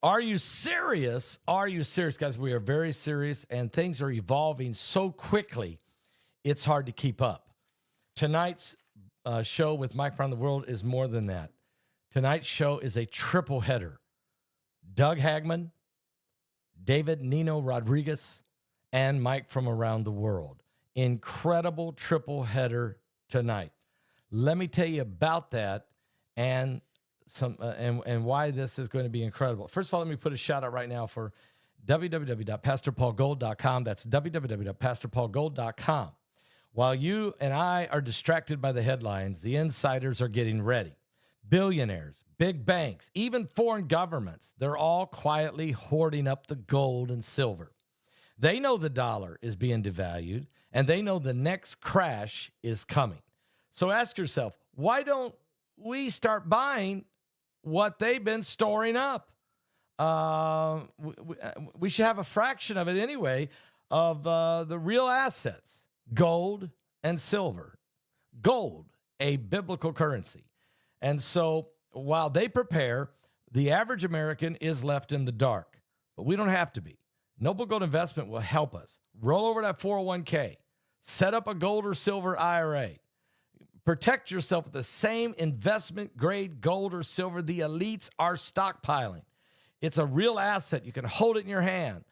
Are you serious? Are you serious, guys? We are very serious, and things are evolving so quickly, it's hard to keep up. Tonight's show with Mike Around the World is more than that. Tonight's show is a triple header. Doug Hagman, David Nino Rodriguez, and Mike from Around the World. Incredible triple header tonight. Let me tell you about that and why this is going to be incredible. First of all, let me put a shout out right now for www.pastorpaulgold.com. That's www.pastorpaulgold.com. While you and I are distracted by the headlines, the insiders are getting ready. Billionaires, big banks, even foreign governments, they're all quietly hoarding up the gold and silver. They know the dollar is being devalued, and they know the next crash is coming. So ask yourself, why don't we start buying what they've been storing up? We should have a fraction of it anyway of the real assets, gold and silver. Gold, a biblical currency. And so while they prepare, the average American is left in the dark. But we don't have to be. Noble Gold Investment will help us. Roll over that 401k. Set up a gold or silver IRA. Protect yourself with the same investment-grade gold or silver the elites are stockpiling. It's a real asset. You can hold it in your hand.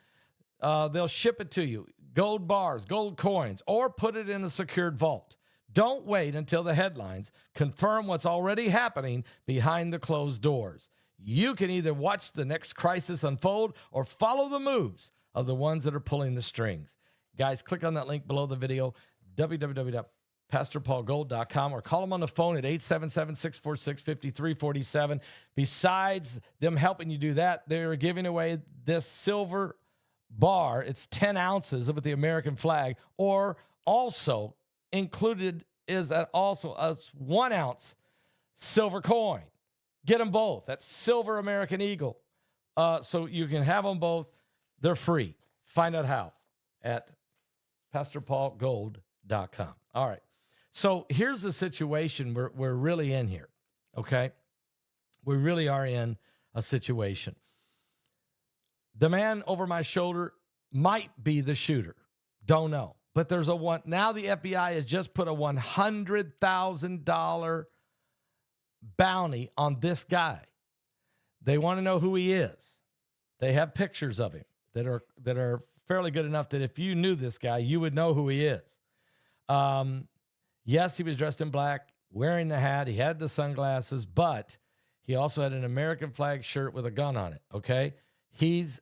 They'll ship it to you. Gold bars, gold coins, or put it in a secured vault. Don't wait until the headlines confirm what's already happening behind the closed doors. You can either watch the next crisis unfold or follow the moves of the ones that are pulling the strings. Guys, click on that link below the video, www.pastorpaulgold.com, or call them on the phone at 877-646-5347. Besides them helping you do that, they're giving away this silver bar. It's 10 ounces with the American flag, or also included is also a 1 ounce silver coin. Get them both. That's Silver American Eagle. So you can have them both. They're free. Find out how at PastorPaulGold.com. All right. So here's the situation we're really in here, okay? We really are in a situation. The man over my shoulder might be the shooter. Don't know. But there's a one. Now the FBI has just put a $100,000 bounty on this guy. They want to know who he is. They have pictures of him that are fairly good enough that if you knew this guy, you would know who he is. Yes, he was dressed in black, wearing the hat. He had the sunglasses, but he also had an American flag shirt with a gun on it, okay? He is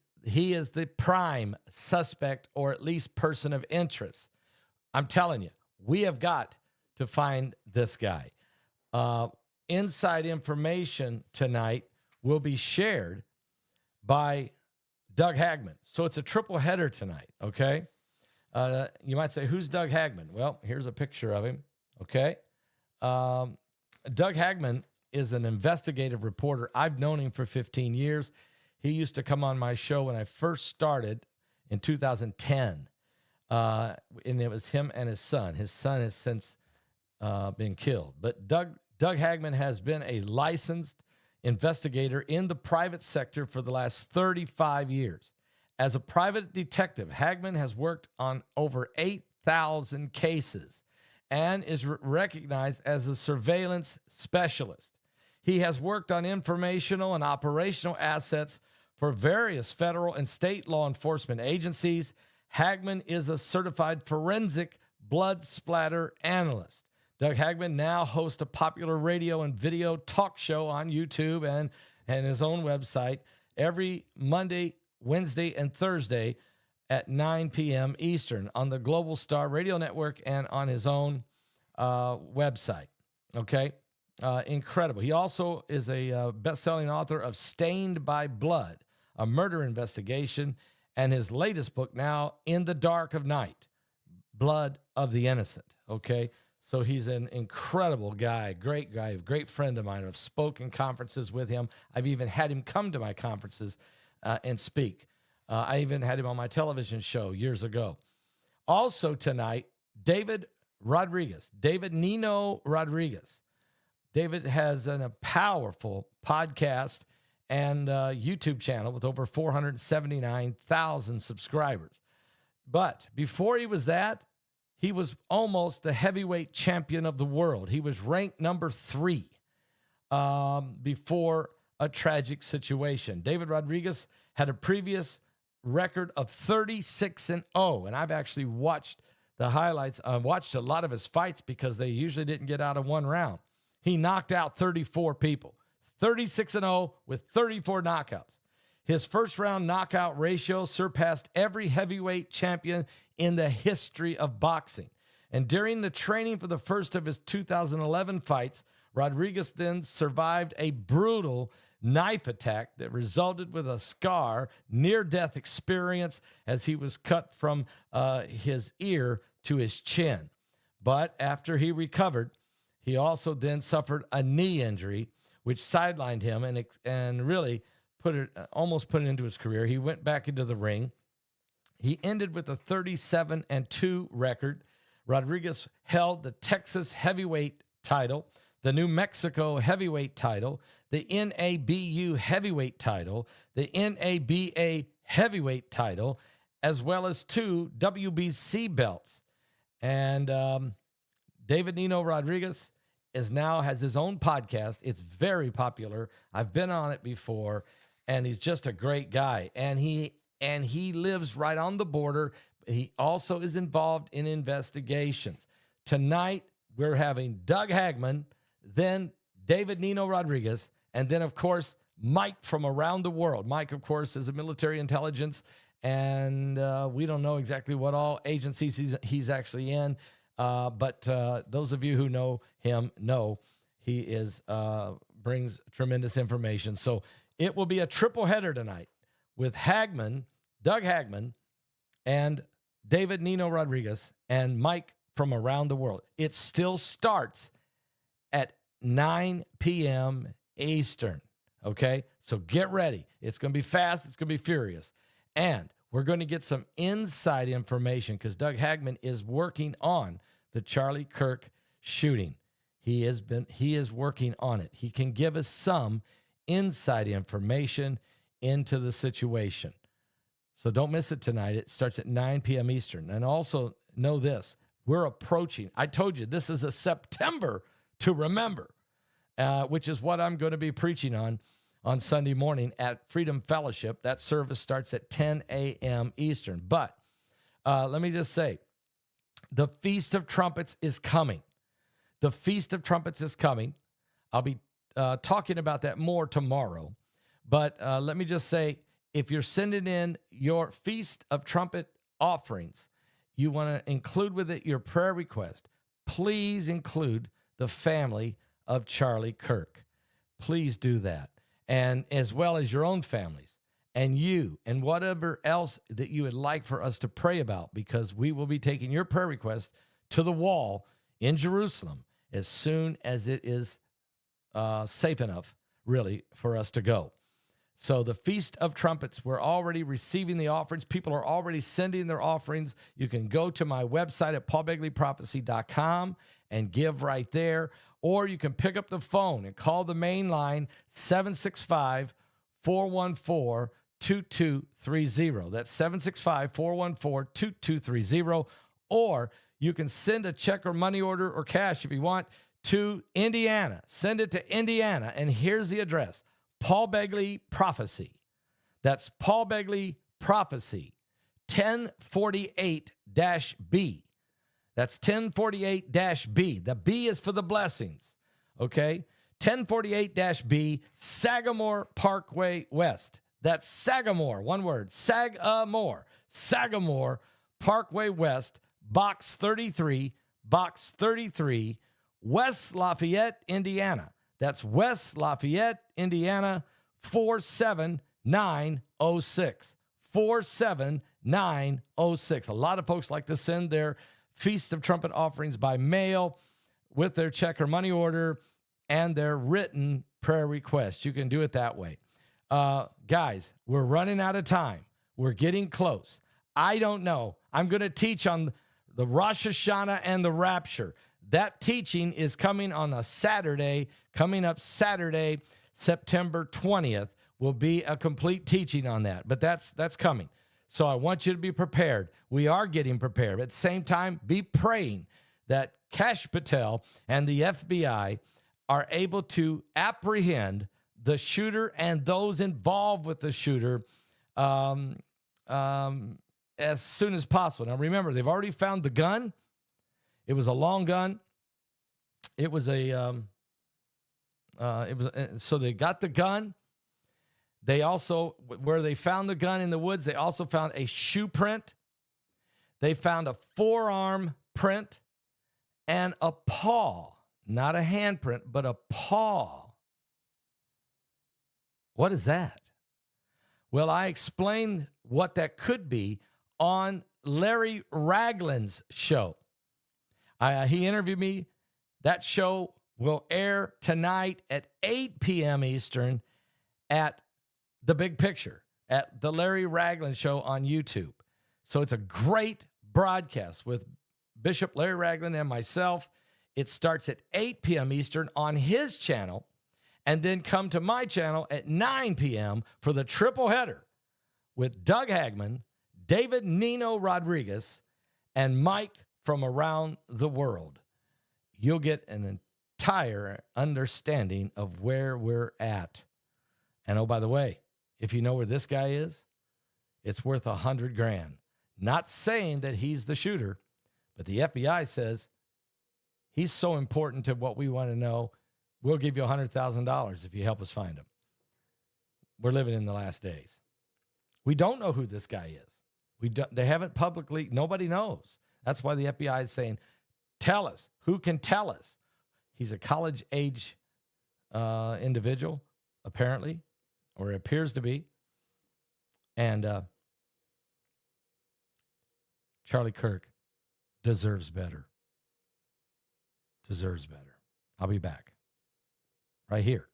the prime suspect, or at least person of interest. I'm telling you, we have got to find this guy. Inside information tonight will be shared by Doug Hagman. So it's a triple header tonight, okay? You might say, who's Doug Hagman? Well, here's a picture of him, okay? Doug Hagman is an investigative reporter. I've known him for 15 years. He used to come on my show when I first started in 2010, and it was him and his son. His son has since been killed. But Doug Hagman has been a licensed investigator in the private sector for the last 35 years. As a private detective, Hagman has worked on over 8,000 cases and is recognized as a surveillance specialist. He has worked on informational and operational assets for various federal and state law enforcement agencies. Hagman is a certified forensic blood splatter analyst. Doug Hagman now hosts a popular radio and video talk show on YouTube and his own website every Monday, Wednesday, and Thursday at 9 p.m. Eastern on the Global Star Radio Network and on his own website. Okay? Incredible. He also is a best-selling author of Stained by Blood, a murder investigation, and his latest book now, In the Dark of Night, Blood of the Innocent. Okay? So he's an incredible guy, great guy, a great friend of mine. I've spoken conferences with him. I've even had him come to my conferences and speak. I even had him on my television show years ago. Also tonight, David Nino Rodriguez. David has a powerful podcast and YouTube channel with over 479,000 subscribers. But before he was that, he was almost the heavyweight champion of the world. He was ranked number 3 before a tragic situation. David Rodriguez had a previous record of 36-0, and I've actually watched the highlights. I watched a lot of his fights because they usually didn't get out of one round. He knocked out 34 people, 36-0 with 34 knockouts. His first round knockout ratio surpassed every heavyweight champion in the history of boxing. And during the training for the first of his 2011 fights, Rodriguez then survived a brutal knife attack that resulted with a scar, near-death experience as he was cut from his ear to his chin. But after he recovered, he also then suffered a knee injury, which sidelined him and really almost put it into his career. He went back into the ring. He ended with a 37-2 record. Rodriguez held the Texas heavyweight title, the New Mexico heavyweight title, the NABU heavyweight title, the NABA heavyweight title, as well as 2 WBC belts. And David Nino Rodriguez has his own podcast. It's very popular. I've been on it before, and he's just a great guy. And he lives right on the border. He also is involved in investigations. Tonight, we're having Doug Hagman, then David Nino Rodriguez, and then, of course, Mike from around the world. Mike, of course, is a military intelligence, and we don't know exactly what all agencies he's actually in. But those of you who know him know he brings tremendous information. So it will be a triple header tonight with Doug Hagman, and David Nino Rodriguez, and Mike from around the world. It still starts at 9 p.m. Eastern, okay? So get ready. It's going to be fast. It's going to be furious. And we're going to get some inside information because Doug Hagman is working on the Charlie Kirk shooting. He is working on it. He can give us some inside information into the situation. So don't miss it tonight. It starts at 9 p.m. Eastern. And also know this, we're approaching. I told you, this is a September to remember, which is what I'm going to be preaching on Sunday morning at Freedom Fellowship. That service starts at 10 a.m. Eastern. But let me just say, the Feast of Trumpets is coming. The Feast of Trumpets is coming. I'll be talking about that more tomorrow. But let me just say, if you're sending in your Feast of Trumpet offerings, you want to include with it your prayer request, please include the family of Charlie Kirk. Please do that. And as well as your own families and you and whatever else that you would like for us to pray about, because we will be taking your prayer request to the wall in Jerusalem as soon as it is safe enough, really, for us to go. So the Feast of Trumpets, we're already receiving the offerings. People are already sending their offerings. You can go to my website at paulbegleyprophecy.com and give right there. Or you can pick up the phone and call the main line, 765-414-2230. That's 765-414-2230. Or you can send a check or money order or cash if you want to Indiana. Send it to Indiana. And here's the address. Paul Begley Prophecy. That's Paul Begley Prophecy, 1048-B. That's 1048-B. The B is for the blessings, okay? 1048-B, Sagamore Parkway West. That's Sagamore, one word, Sagamore. Sagamore Parkway West, Box 33, West Lafayette, Indiana. That's West Lafayette, Indiana, 47906. 47906. A lot of folks like to send their Feast of Trumpet offerings by mail with their check or money order and their written prayer request. You can do it that way. Guys, we're running out of time. We're getting close. I don't know. I'm going to teach on the Rosh Hashanah and the rapture. That teaching is coming on a Saturday, coming up Saturday, September 20th. will be a complete teaching on that, but that's coming. So I want you to be prepared. We are getting prepared. At the same time, be praying that Kash Patel and the FBI are able to apprehend the shooter and those involved with the shooter as soon as possible. Now, remember, they've already found the gun. It was a long gun. So they got the gun. They also, where they found the gun in the woods, they also found a shoe print. They found a forearm print and a paw, not a handprint, but a paw. What is that? Well, I explained what that could be on Larry Ragland's show. He interviewed me. That show will air tonight at 8 p.m. Eastern at The Big Picture, at the Larry Ragland Show on YouTube. So it's a great broadcast with Bishop Larry Ragland and myself. It starts at 8 p.m. Eastern on his channel, and then come to my channel at 9 p.m. for the triple header with Doug Hagman, David Nino Rodriguez, and Mike from around the world. You'll get an entire understanding of where we're at. And oh, by the way, if you know where this guy is, it's worth $100,000. Not saying that he's the shooter, but the FBI says he's so important to what we want to know. We'll give you $100,000 if you help us find him. We're living in the last days. We don't know who this guy is. They haven't publicly, nobody knows. That's why the FBI is saying, tell us. Who can tell us? He's a college-age individual, apparently, or appears to be. And Charlie Kirk deserves better. Deserves better. I'll be back right here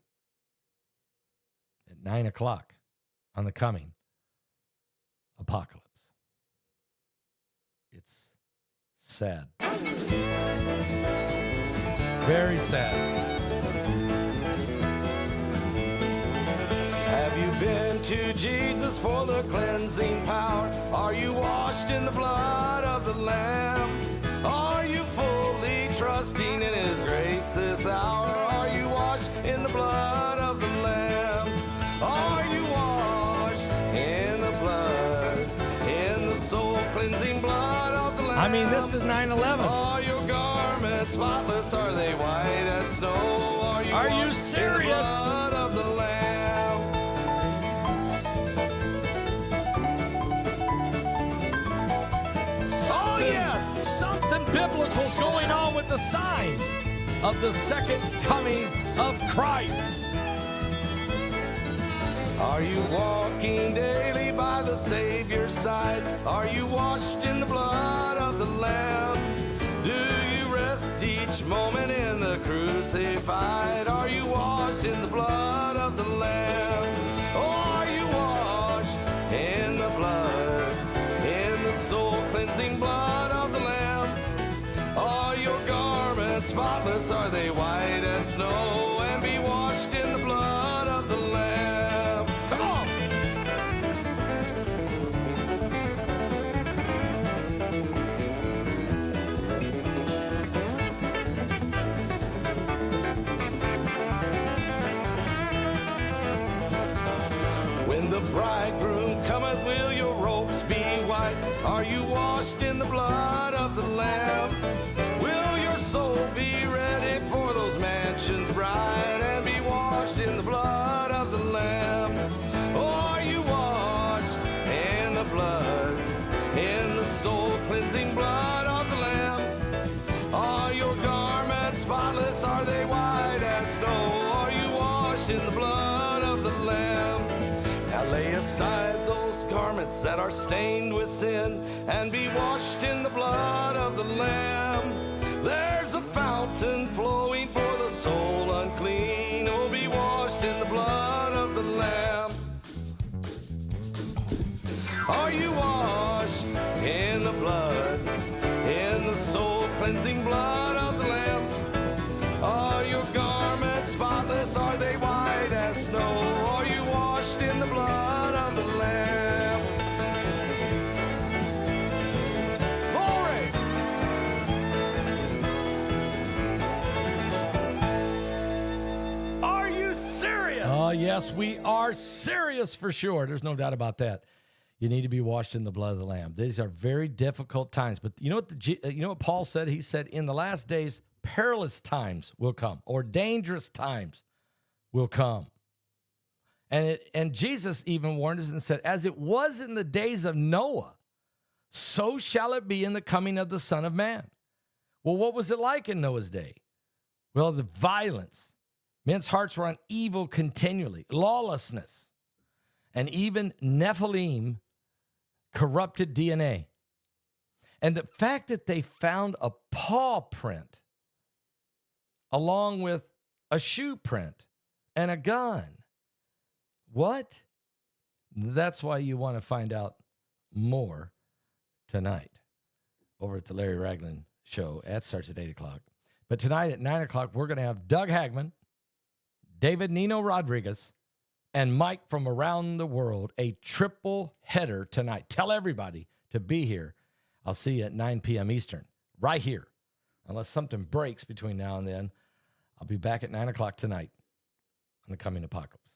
at 9 o'clock on the coming apocalypse. It's sad. Very sad. Have you been to Jesus for the cleansing power? Are you washed in the blood of the Lamb? Are you fully trusting in His grace this hour? Are you washed in the blood of the Lamb? Are you washed in the blood, in the soul cleansing blood of the Lamb? I mean, this is 9/11. Are your garments spotless? Are they white as snow? Are you serious? In the blood of the Lamb. Something biblical's going on with the signs of the second coming of Christ. Are you walking daily by the Savior's side? Are you washed in the blood of the Lamb? Do you rest each moment in the crucified? Are you washed in the blood of the Lamb? Or are you washed in the blood, in the soul-cleansing blood of the Lamb? Are your garments spotless? Are they white as snow? And be washed in the blood of the Lamb. Come on! When the bridegroom cometh, will your robes be white? Are you washed in the blood of the Lamb? Will your soul be ready for those mansions bright and be washed in the blood of the Lamb? Or are you washed in the blood, in the soul-cleansing blood of the Lamb? Are your garments spotless? Are they white as snow? Are you washed in the blood of the Lamb? Now lay aside those garments that are stained with sin and be washed in the blood of the Lamb. There's a fountain flowing for the soul unclean. Oh, be washed in the blood of the Lamb. Are you washed in the blood, in the soul-cleansing blood of the Lamb? Are your garments spotless? Are they white as snow? Are you washed Yes, we are serious for sure. There's no doubt about that. You need to be washed in the blood of the Lamb. These are very difficult times. But you know what Paul said? He said, in the last days, perilous times will come, or dangerous times will come. And Jesus even warned us and said, as it was in the days of Noah, so shall it be in the coming of the Son of Man. Well, what was it like in Noah's day? Well, the violence. Men's hearts were on evil continually, lawlessness, and even Nephilim corrupted DNA. And the fact that they found a paw print along with a shoe print and a gun. What? That's why you want to find out more tonight over at the Larry Ragland Show. That starts at 8 o'clock. But tonight at 9 o'clock, we're going to have Doug Hagman, David Nino Rodriguez, and Mike from around the world, a triple header tonight. Tell everybody to be here. I'll see you at 9 p.m. Eastern, right here. Unless something breaks between now and then, I'll be back at 9 o'clock tonight on the Coming Apocalypse.